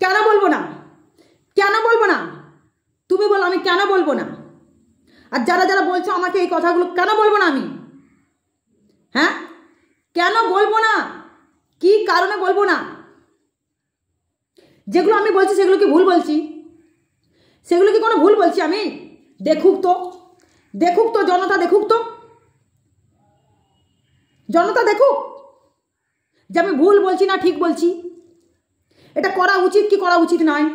কেন বলবো না? কেন বলবো না? তুমি বলো, আমি কেন বলবো না? আর যারা যারা বলছো আমাকে এই কথাগুলো, কেন বলবো না আমি? হ্যাঁ, কেন বলবো না? কি কারণে বলবো না? যেগুলো আমি বলছি সেগুলো কি ভুল বলছি? সেগুলো কি কোনো ভুল বলছি আমি? দেখুক তো, দেখুক তো জনতা, দেখুক তো জনতা, দেখুক যে আমি ভুল বলছি না ঠিক বলছি। এটা করা উচিত কি করা উচিত নয়?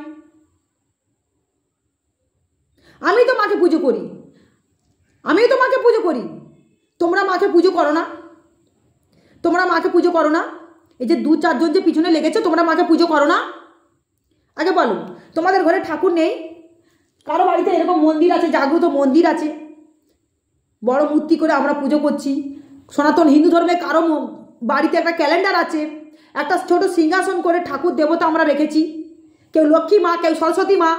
আমি তো মাকে পুজো করি, আমি তো মাকে পুজো করি। তোমরা মাকে পুজো করো না? তোমরা মাকে পুজো করো না? এই যে 2-4 জন যে পিছনে লেগেছে, তোমরা মাকে পুজো করো না? আগে বলো, তোমাদের ঘরে ঠাকুর নেই? কারো বাড়িতে এরকম মন্দির আছে, জাগ্রত মন্দির আছে, বড় মূর্তি করে আমরা পুজো করছি। সনাতন হিন্দু ধর্মে কারো বাড়িতে একটা ক্যালেন্ডার আছে, একটা ছোট সিংহাসন করে ঠাকুর দেবতা আমরা রেখেছি। কেউ লক্ষ্মী মা, কেউ সরস্বতী মা,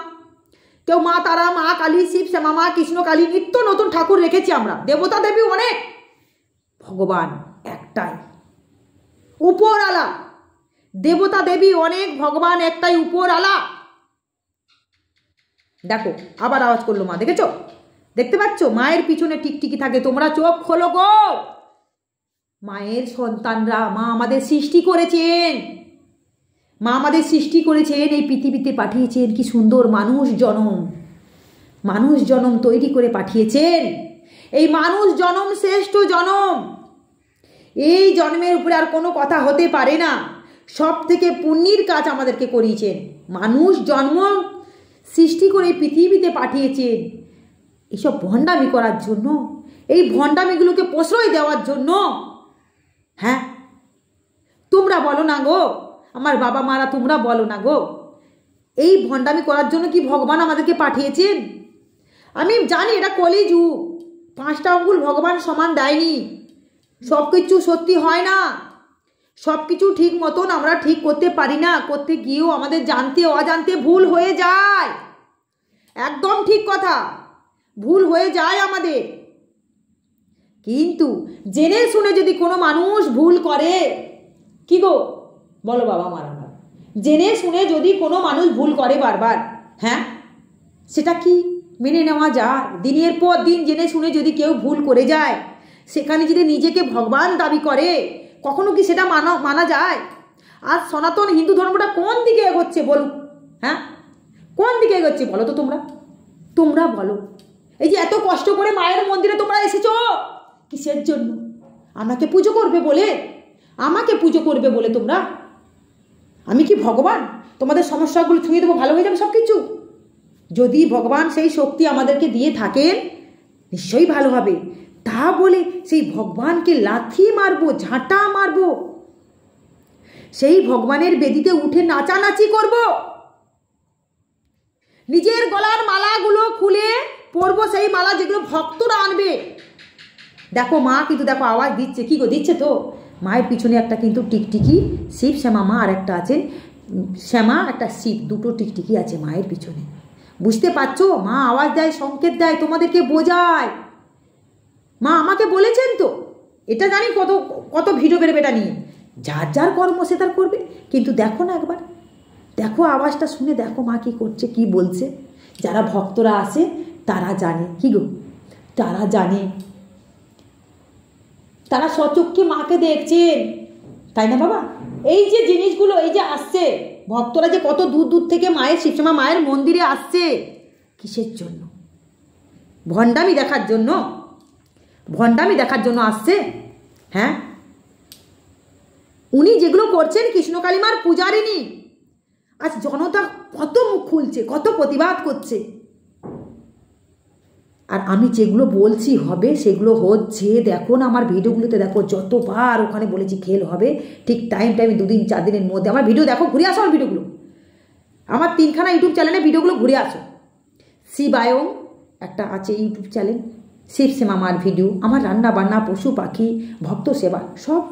কেউ মা তারা, মা কালী, শিব শ্যামা মা, কৃষ্ণ কালী, নিত্য নতুন ঠাকুর রেখেছি আমরা। দেবতা দেবী অনেক, ভগবান একটাই, উপরওয়ালা। দেবতা দেবী অনেক, ভগবান একটাই, উপরওয়ালা। দেখো আবার আওয়াজ করলো মা, দেখেছো? দেখতে পাচ্ছ মায়ের পিছনে টিকটিকি থাকে। তোমরা চোখ খোলো গো। মায়ের সন্তানরা, মা আমাদের সৃষ্টি করেছেন, মা আমাদের সৃষ্টি করেছেন, এই পৃথিবীতে পাঠিয়েছেন। কি সুন্দর মানুষ জনম, মানুষ জনম তৈরি করে পাঠিয়েছেন। এই মানুষ জনম শ্রেষ্ঠ জনম। এই জন্মের উপরে আর কোনো কথা হতে পারে না। সব থেকে পুণ্যের কাজ আমাদেরকে করিয়েছেন। মানুষ জন্ম সৃষ্টি করে পৃথিবীতে পাঠিয়েছেন এইসব ভণ্ডামি করার জন্য, এই ভণ্ডামিগুলোকে প্রশ্রয় দেওয়ার জন্য। হ্যাঁ, তোমরা বলো না গো, আমার বাবা মারা, তোমরা বলো না গো, এই ভণ্ডামি করার জন্য কি ভগবান আমাদেরকে পাঠিয়েছেন? আমি জানি এটা কলিযুগ, 5টা আঙ্গুল ভগবান সমান দেয়নি। সব কিছু সত্যি হয় না, সব কিছু ঠিক মতন আমরা ঠিক করতে পারি না। করতে গিয়েও আমাদের জানতে অজান্তে ভুল হয়ে যায়। একদম ঠিক কথা, ভুল হয়ে যায় আমাদের। কিন্তু জেনে শুনে যদি কোনো মানুষ ভুল করে, কি গো বলো বাবা মারা, জেনে শুনে যদি কোনো মানুষ ভুল করে বারবার, হ্যাঁ, সেটা কি মেনে নেওয়া যায়? দিনের পর দিন জেনে শুনে যদি কেউ ভুল করে যায়, সেখানে যদি নিজেকে ভগবান দাবি করে, কখনো কি সেটা মানা যায়? আর সনাতন হিন্দু ধর্মটা কোন দিকে এগোচ্ছে বলুক? হ্যাঁ, কোন দিকে এগোচ্ছে বলো তো তোমরা? তোমরা বলো। এই যে এত কষ্ট করে মায়ের মন্দিরে তোমরা এসেছো, কিসের জন্য? আমাকে পুজো করবে বলে? আমাকে পুজো করবে বলে তোমরা? আমি কি ভগবান? তোমাদের সমস্যাগুলো ছুঁয়ে দেবো, ভালো হয়ে যাবে সব কিছু? যদি ভগবান সেই শক্তি আমাদেরকে দিয়ে থাকেন, নিশ্চয়ই ভালো হবে। তা বলে সেই ভগবানকে লাথি মারবো, ঝাঁটা মারবো, সেই ভগবানের বেদিতে উঠে নাচানাচি করব, নিজের গলার মালাগুলো খুলে পরবো, সেই মালা যেগুলো ভক্তরা আনবে? দেখো মা কিন্তু দেখো আওয়াজ দিচ্ছে, কি গো দিচ্ছে তো? মায়ের পিছনে একটা কিন্তু টিকটিকি, শিব শ্যামা মা, আর একটা আছে শ্যামা, একটা শিব, 2টো টিকটিকি আছে মায়ের পিছনে। বুঝতে পারছো? মা আওয়াজ দেয়, সংকেত দেয়, তোমাদেরকে বোঝায়। মা আমাকে বলেছেন তো, এটা জানি কত কত ভিডিও বেরোবে এটা নিয়ে। যার যার কর্ম সে তার করবে। কিন্তু দেখো না একবার, দেখো আওয়াজটা শুনে দেখো মা কী করছে, কি বলছে। যারা ভক্তরা আসে তারা জানে, কি গো, তারা জানে, তারা সচক্ষে মাকে দেখছেন, তাই না বাবা? এই যে জিনিসগুলো, এই যে আসছে ভক্তরা, যে কত দূর দূর থেকে মায়ের শিবশ্যামা মায়ের মন্দিরে আসছে, কিসের জন্য? ভণ্ডামি দেখার জন্য? ভণ্ডামি দেখার জন্য আসছে? হ্যাঁ, উনি যেগুলো করছেন কৃষ্ণকালী মার পূজারিনী, আজ জনতা কত মুখ খুলছে, কত প্রতিবাদ করছে। আর আমি যেগুলো বলছি হবে সেগুলো হচ্ছে। দেখো না আমার ভিডিওগুলোতে, দেখো যতবার ওখানে বলেছি খেল হবে, ঠিক টাইমে 2-4 দিনের মধ্যে আমার ভিডিও দেখো, ঘুরে আসো আমার ভিডিওগুলো। আমার 3খানা ইউটিউব চ্যানেলে ভিডিওগুলো ঘুরে আসো। শিবায়ং একটা আছে ইউটিউব চ্যানেল, শিব শ্যামা মার ভিডিও, আমার রান্না বান্না, পশু পাখি, ভক্ত সেবা সব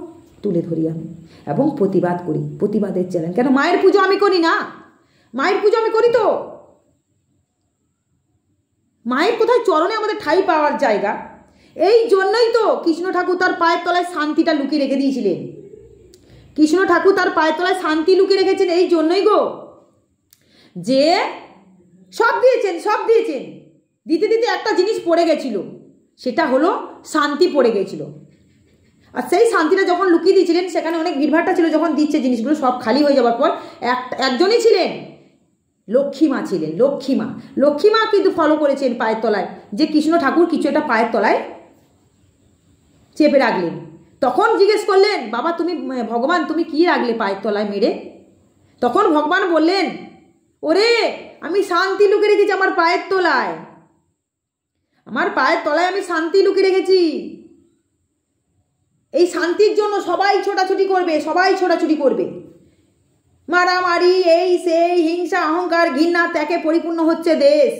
তুলে ধরি আমি, এবং প্রতিবাদ করি, প্রতিবাদের চ্যানেল। কেন মায়ের পুজো আমি করি না? মায়ের পুজো আমি করি তো। মায়ের কোথায় চরণে আমাদের ঠাঁই পাওয়ার জায়গা। এই জন্যই তো কৃষ্ণ ঠাকুর তার পায়ের তলায় শান্তিটা লুকিয়ে রেখে দিয়েছিলেন। কৃষ্ণ ঠাকুর তার পায়ের তলায় শান্তি লুকিয়ে রেখেছেন এই জন্যই গো। যে সব দিয়েছেন, সব দিয়েছেন, দিতে দিতে একটা জিনিস পড়ে গেছিল, সেটা হলো শান্তি পড়ে গেছিল। আর সেই শান্তিটা যখন লুকিয়ে দিয়েছিলেন, সেখানে অনেক ভিড়ভাড়টা ছিল, যখন দিচ্ছে জিনিসগুলো সব খালি হয়ে যাওয়ার পর একজনই ছিলেন, লক্ষ্মীমা ছিলেন। লক্ষ্মীমা কিন্তু ফলো করেছেন পায়ের তলায়, যে কৃষ্ণ ঠাকুর কিছু একটা পায়ের তলায় চেপে রাখলেন। তখন জিজ্ঞেস করলেন, বাবা তুমি, ভগবান তুমি কি রাখলে পায়ের তলায় মেরে? তখন ভগবান বললেন, ওরে আমি শান্তি লুকিয়ে রেখেছি আমার পায়ের তলায়, আমার পায়ের তলায় আমি শান্তি লুকিয়ে রেখেছি। এই শান্তির জন্য সবাই ছোটাছুটি করবে, সবাই ছোটাছুটি করবে, মারামারি এই সেই হিংসা অহংকার ঘৃণা ত্যাগে পরিপূর্ণ হচ্ছে দেশ।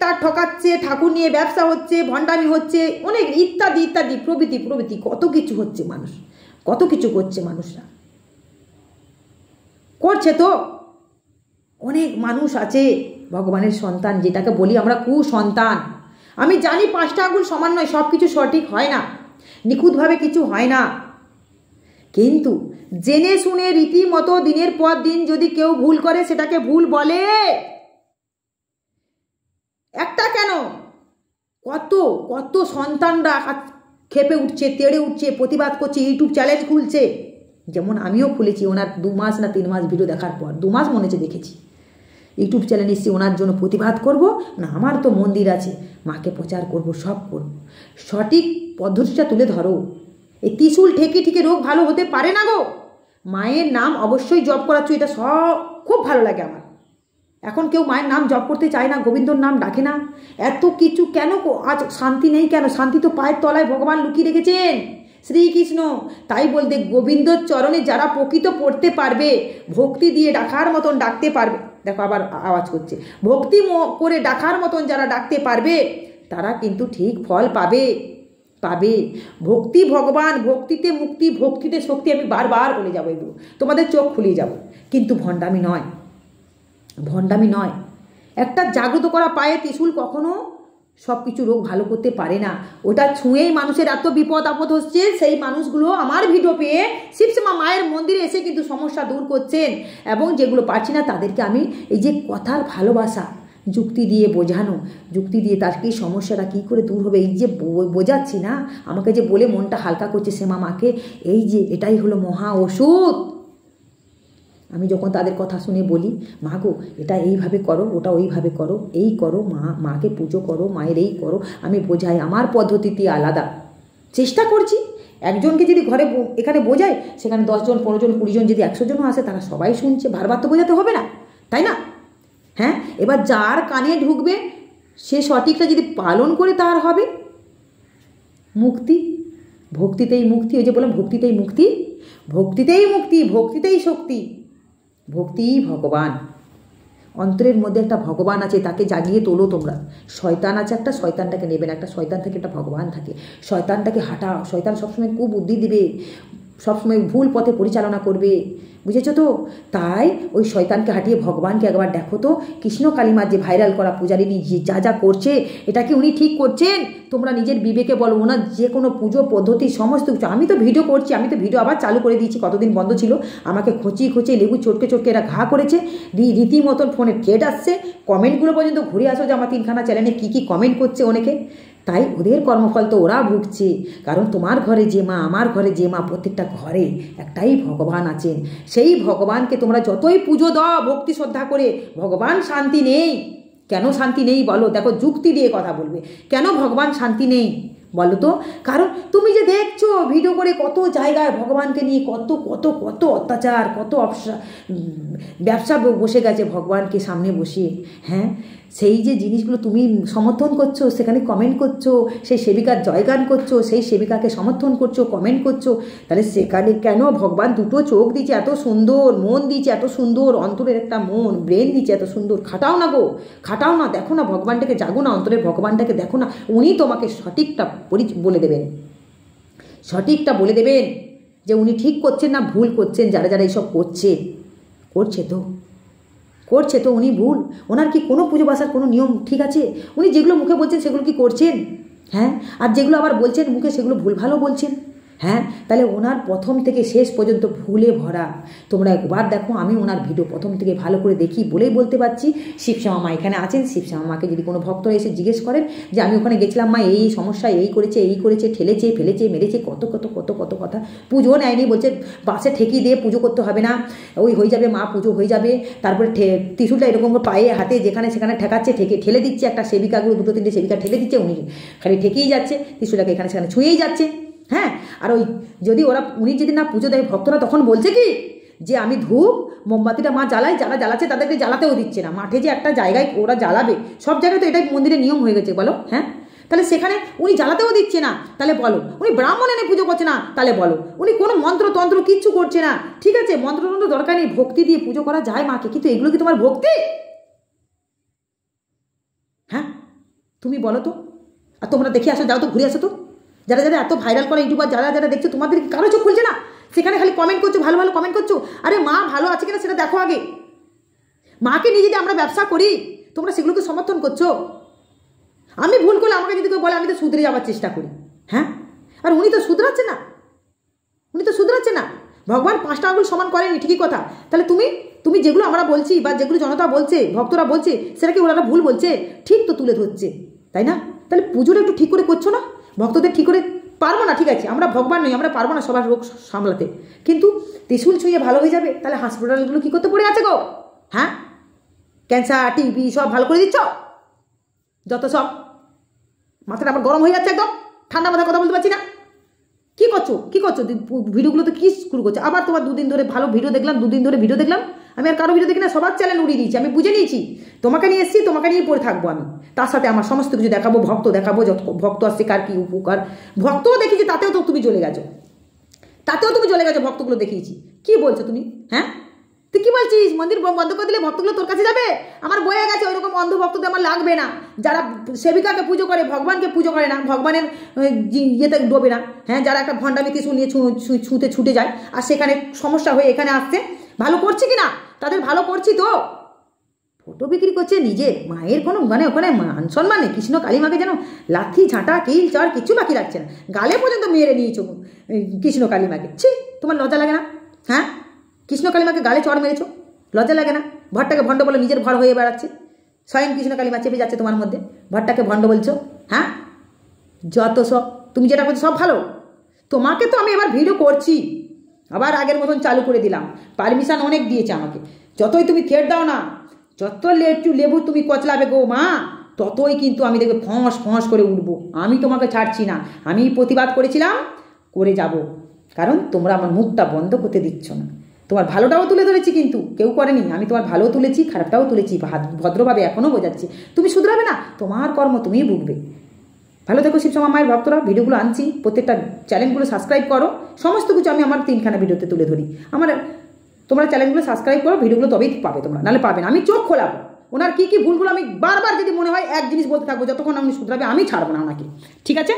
তার ঠকাচ্ছে, ঠাকুর নিয়ে ব্যবসা হচ্ছে, ভণ্ডামি হচ্ছে, অনেক ইত্যাদি ইত্যাদি প্রভৃতি কত কিছু হচ্ছে, মানুষ কত কিছু করছে, মানুষরা করছে। তো অনেক মানুষ আছে ভগবানের সন্তান, যেটাকে বলি আমরা কুসন্তান। আমি জানি 5টা আঙুল সমান নয়, সব কিছু সঠিক হয় না, নিখুঁতভাবে কিছু হয় না, কিন্তু জেনে শুনে রীতিমতো দিনের পর দিন যদি কেউ ভুল করে, সেটাকে ভুল বলে। একটা কেন, কত কত সন্তানরা খেপে উঠছে, তেড়ে উঠছে, প্রতিবাদ করছে, ইউটিউব চ্যানেল খুলছে, যেমন আমিও খুলেছি ওনার 2 মাস না 3 মাস ভিডিও দেখার পর, 2 মাস মনে হচ্ছে দেখেছি, ইউটিউব চ্যানেল এসে ওনার জন্য প্রতিবাদ করব না, আমার তো মন্দির আছে, মাকে প্রচার করব, সব করব। সঠিক পদ্ধতিটা তুলে ধরো। এই ত্রিশূল ঠেকে ঠেকে রোগ ভালো হতে পারে না গো। মায়ের নাম অবশ্যই জপ করাচ্ছ, এটা সব খুব ভালো লাগে আমার। এখন কেউ মায়ের নাম জপ করতে চায় না, গোবিন্দর নাম ডাকে না, এত কিছু কেন? আজ শান্তি নেই কেন? শান্তি তো পায়ের তলায় ভগবান লুকিয়ে রেখেছেন, শ্রীকৃষ্ণ। তাই বলতে গোবিন্দর চরণে যারা প্রকৃত পড়তে পারবে, ভক্তি দিয়ে ডাকার মতন ডাকতে পারবে, দেখো আবার আওয়াজ করছে, ভক্তি করে ডাকার মতন যারা ডাকতে পারবে, তারা কিন্তু ঠিক ফল পাবে। ভক্তি ভগবান, ভক্তিতে মুক্তি, ভক্তিতে শক্তি। আমি বারবার বলে যাবো এগুলো, তোমাদের চোখ খুলিয়ে যাব, কিন্তু ভণ্ডামি নয়। একটা জাগ্রত করা পায়ে ত্রিশূল কখনো সব কিছু রোগ ভালো করতে পারে না। ওটা ছুঁয়েই মানুষের এত বিপদ আপদ হচ্ছে। সেই মানুষগুলো আমার ভিডিও পেয়ে শিবশ্যামা মায়ের মন্দিরে এসে কিন্তু সমস্যা দূর করছেন, এবং যেগুলো পারছি না তাদেরকে আমি এই যে কথার ভালোবাসা, যুক্তি দিয়ে বোঝানো, যুক্তি দিয়ে তার কি সমস্যাটা কী করে দূর হবে, এই যে বোঝাচ্ছি না, আমাকে যে বলে মনটা হালকা করছে শ্যামা মাকে, এই যে এটাই হলো মহা ওষুধ। আমি যখন তাদের কথা শুনে বলি, মা গো এটা এইভাবে করো, ওটা ওইভাবে করো, এই করো, মাকে পুজো করো, মায়ের এই করো, আমি বোঝাই, আমার পদ্ধতিটি আলাদা, চেষ্টা করছি। একজনকে যদি ঘরে এখানে বোঝাই, সেখানে 10 জন 15 জন 20 জন যদি 100 জনও আসে, তারা সবাই শুনছে, বারবার তো বোঝাতে হবে না, তাই না? হ্যাঁ, এবার যার কানে ঢুকবে সে সঠিকটা যদি পালন করে, তার হবে মুক্তি। ভক্তিতেই মুক্তি, ওই যে বললাম ভক্তিতেই মুক্তি, ভক্তিতেই শক্তি। ভক্তিই ভগবান। অন্তরের মধ্যে একটা ভগবান আছে, তাকে জাগিয়ে তোলো তোমরা। শয়তান আছে একটা, শয়তানটাকে নেবে না, একটা শয়তান থেকে একটা ভগবান থাকে, শয়তানটাকে হাঁটাও। শয়তান সবসময় কুবুদ্ধি দিবে, সবসময় ভুল পথে পরিচালনা করবে, বুঝেছো তো? তাই ওই শয়তানকে হাঁটিয়ে ভগবানকে একবার দেখো তো। কৃষ্ণ কালিমার যে ভাইরাল করা পূজারিনী যা করছে, এটা কি উনি ঠিক করছেন? তোমরা নিজের বিবেকে বলো। ওনার যে কোনো পুজো পদ্ধতি সমস্ত কিছু, আমি তো ভিডিও করছি, আমি তো ভিডিও আবার চালু করে দিয়েছি, কতদিন বন্ধ ছিল, আমাকে খচিয়ে লেবু চটকে এরা ঘা করেছে, রীতিমতন ফোনে ট্রেড আসছে, কমেন্টগুলো পর্যন্ত ঘুরে আসো যে আমার 3খানা চ্যানেলে কী কমেন্ট করছে অনেকে। তাই ওদের কর্মফল তো ওরা ভুগছে, কারণ তোমার ঘরে যে মা, আমার ঘরে যে মা, প্রত্যেকটা ঘরে একটাই ভগবান আছেন। সেই ভগবানকে তোমরা যতই পুজো দাও ভক্তি শ্রদ্ধা করে, ভগবান শান্তি নেই। কেন শান্তি নেই বলো? দেখো, যুক্তি দিয়ে কথা বলবে, কেন ভগবান শান্তি নেই বলো তো? কারণ তুমি যে দেখছো ভিডিও করে কত জায়গায় ভগবানকে নিয়ে কত কত কত অত্যাচার, কত ব্যবসা বসে গেছে ভগবানকে সামনে বসিয়ে। হ্যাঁ, সেই যে জিনিসগুলো তুমি সমর্থন করছো, সেখানে কমেন্ট করছো, সেই সেবিকার জয়গান করছো, সেই সেবিকাকে সমর্থন করছো, কমেন্ট করছো, তাহলে সেখানে কেন ভগবান দুটো চোখ দিচ্ছে এত সুন্দর, মন দিচ্ছে এত সুন্দর, অন্তরের একটা মন ব্রেন দিচ্ছে এত সুন্দর, খাটাও না গো, খাটাও না, দেখো না ভগবানটাকে, জাগো না, অন্তরের ভগবানটাকে দেখো না। উনি তোমাকে সঠিকটা বলে দেবেন, সঠিকটা বলে দেবেন যে উনি ঠিক করছেন না ভুল করছেন। যারা এইসব করছে তো উনি ভুল। ওনার কি কোনো পুজো বাসার কোনো নিয়ম ঠিক আছে? উনি যেগুলো মুখে বলছেন সেগুলো কি করছেন? হ্যাঁ, আর যেগুলো আবার বলছেন মুখে, সেগুলো ভুল ভালো বলছেন। হ্যাঁ, তাহলে ওনার প্রথম থেকে শেষ পর্যন্ত ভুলে ভরা। তোমরা একবার দেখো, আমি ওনার ভিডিও প্রথম থেকে ভালো করে দেখি বলেই বলতে পারছি। শিবশ্যামা মা এখানে আছেন, শিবশ্যামা মাকে যদি কোনো ভক্তরা এসে জিজ্ঞেস করেন যে আমি ওখানে গেছিলাম মা, এই সমস্যা, এই করেছে, ঠেলেছে ফেলেছে মেরেছে, কত কত কত কত কথা। পুজো নেয়নি, বলছে বাসে ঠেকিয়ে দিয়ে পুজো করতে হবে না, ওই হয়ে যাবে মা, পুজো হয়ে যাবে। তারপরে ত্রিশূলটা এরকম পায়ে হাতে যেখানে সেখানে ঠেকাচ্ছে, ঠেলে দিচ্ছে, একটা সেবিকাগুলো 2-3টে সেবিকা ঠেলে দিচ্ছে, উনি খালি ঠেকেই যাচ্ছে, ত্রিশূলটাকে এখানে সেখানে ছুঁয়েই যাচ্ছে। হ্যাঁ, আর ওই যদি উনি যদি না পুজো দেয়, ভক্তরা তখন বলছে কি যে আমি ধূপ মোমবাতিটা মা জ্বালাই, যারা জ্বালাচ্ছে তাদেরকে জ্বালাতেও দিচ্ছে না। মাঠে যে একটা জায়গায় ওরা জ্বালাবে, সব জায়গায় তো এটাই মন্দিরের নিয়ম হয়ে গেছে, বলো। হ্যাঁ, তাহলে সেখানে উনি জ্বালাতেও দিচ্ছে না, তাহলে বলো। উনি ব্রাহ্মণ এনে পুজো করছে না, তাহলে বলো। উনি কোনো মন্ত্রতন্ত্র কিচ্ছু করছে না, ঠিক আছে, মন্ত্রতন্ত্র দরকার নেই, ভক্তি দিয়ে পুজো করা যায় মাকে, কিন্তু এগুলো কি তোমার ভক্তি? হ্যাঁ, তুমি বলো তো। আর তোমরা দেখে আসো, যাও তো, ঘুরে আসো তো। যারা যারা এত ভাইরাল করে ইউটিউবার, যারা যারা দেখছো, তোমাদের কারো চোখ খুলছে না? সেখানে খালি কমেন্ট করছো, ভালো ভালো কমেন্ট করছো। আরে মা ভালো আছে কিনা সেটা দেখো আগে। মাকে নিয়ে যদি আমরা ব্যবসা করি, তোমরা সেগুলোকে সমর্থন করছো। আমি ভুল করলে আমাকে যদি কেউ বলে, আমি তো শুধরে যাওয়ার চেষ্টা করি। হ্যাঁ, আর উনি তো শুধরাচ্ছে না, ভগবান 5টা আঙুল সমান করেনি, ঠিকই কথা। তাহলে তুমি যেগুলো আমরা বলছি বা যেগুলো জনতা বলছে, ভক্তরা বলছে, সেটা কি ওরা ভুল বলছে? ঠিক তো তুলে ধরছে, তাই না? তাহলে পুজোটা একটু ঠিক করে করছো না? ভক্তদের ঠিক করে পারবো না, ঠিক আছে, আমরা ভগবান নই, আমরা পারবো না সবার রোগ সামলাতে, কিন্তু ত্রিশূল ছুঁয়ে ভালো হয়ে যাবে। তাহলে হাসপাতালগুলো কী করতে পড়ে আছে গো? হ্যাঁ, ক্যান্সার, টিবি সব ভালো করে দিচ্ছ, যত সব। মাথাটা আমার গরম হয়ে যাচ্ছে, একদম ঠান্ডা মাথায় কথা বলতে পারছি না। কী করছো ভিডিওগুলোতে কী শুরু করছো? আবার তোমার 2 দিন ধরে ভালো ভিডিও দেখলাম, 2 দিন ধরে ভিডিও দেখলাম। আমি আর কারো ভিডিও দেখি না, সবার চ্যানেল উড়িয়ে দিয়েছি। আমি বুঝে নিয়েছি তোমাকে নিয়ে এসেছি, তোমাকে নিয়ে পড়ে থাকবো আমি। তার সাথে আমার সমস্ত কিছু দেখাবো, ভক্ত দেখাবো, যত ভক্ত আসছে কার কী উপকার। ভক্তও দেখেছি, তাতেও তো তুমি জ্বলে গেছো, ভক্তগুলো দেখিয়েছি। কি বলছো তুমি? হ্যাঁ, তুই কি বলছিস? মন্দির বন্ধ করে দিলে ভক্তগুলো তোর কাছে যাবে? আমার বয়ে গেছে, ওইরকম অন্ধ ভক্তদের আমার লাগবে না। যারা সেবিকাকে পুজো করে, ভগবানকে পুজো করে না, ভগবানের ইয়েতে ডোবে না। হ্যাঁ, যারা একটা ভণ্ডামি ত্রিশূল নিয়ে ছুটে যায়, আর সেখানে সমস্যা হয়ে এখানে আসছে, ভালো করছি কি না? তাদের ভালো করছি তো। ফটো বিক্রি করছে নিজের মায়ের, কোনো ওখানে মান সম্মান নেই। কৃষ্ণ কালী মাকে যেন লাথি ঝাঁটা কিল চর কিচ্ছু বাকি রাখছে না, গালে পর্যন্ত মেরে নিয়েছো কৃষ্ণ কালী মাকে। ছি, তোমার লজ্জা লাগে না? হ্যাঁ, কৃষ্ণ কালী মাকে গালে চড় মেরেছো, লজ্জা লাগে না? ভট্টাকে ভণ্ড বলে নিজের ভর হয়ে বেড়াচ্ছে, স্বয়ং কৃষ্ণ কালী মা চেপে যাচ্ছে তোমার মধ্যে, ভট্টাকে ভণ্ড বলছো। হ্যাঁ, যত সব তুমি যেটা করছো সব ভালো। তোমাকে তো আমি এবার ভিডিও করছি, আবার আগের মতন চালু করে দিলাম, পারমিশন অনেক দিয়েছে আমাকে। যতই তুমি থ্রেট দাও না, যত লেবু তুমি কচলাবে গো মা, ততই কিন্তু আমি দেখবে ফঁস করে উঠবো। আমি তোমাকে ছাড়ছি না, আমি প্রতিবাদ করেছিলাম, করে যাব, কারণ তোমরা আমার মুখটা বন্ধ করতে দিচ্ছ না। তোমার ভালোটাও তুলে ধরেছি, কিন্তু কেউ করেনি। আমি তোমার ভালোও তুলেছি, খারাপটাও তুলেছি, ভদ্রভাবে এখনও বোঝাচ্ছি। তুমি শুধরাবে না, তোমার কর্ম তুমিই ভুগবে। ভালো থেকো শিবশ্যামা মায়ের ভক্তরা। ভিডিওগুলো আনছি, প্রত্যেকটা চ্যানেলগুলো সাবস্ক্রাইব করো, সমস্ত কিছু আমি আমার 3খানা ভিডিওতে তুলে ধরি। তোমরা চ্যানেলগুলো সাবস্ক্রাইব করো, ভিডিওগুলো তবেই পাবে তোমরা, নাহলে পাবে না। আমি চোখ খোলাবো, ওনার কী কী ভুলগুলো আমি বারবার যদি মনে হয় এক জিনিস বলতে থাকবো, যতক্ষণ আপনি শুধরাবে আমি ছাড়বো না ওনাকে, ঠিক আছে?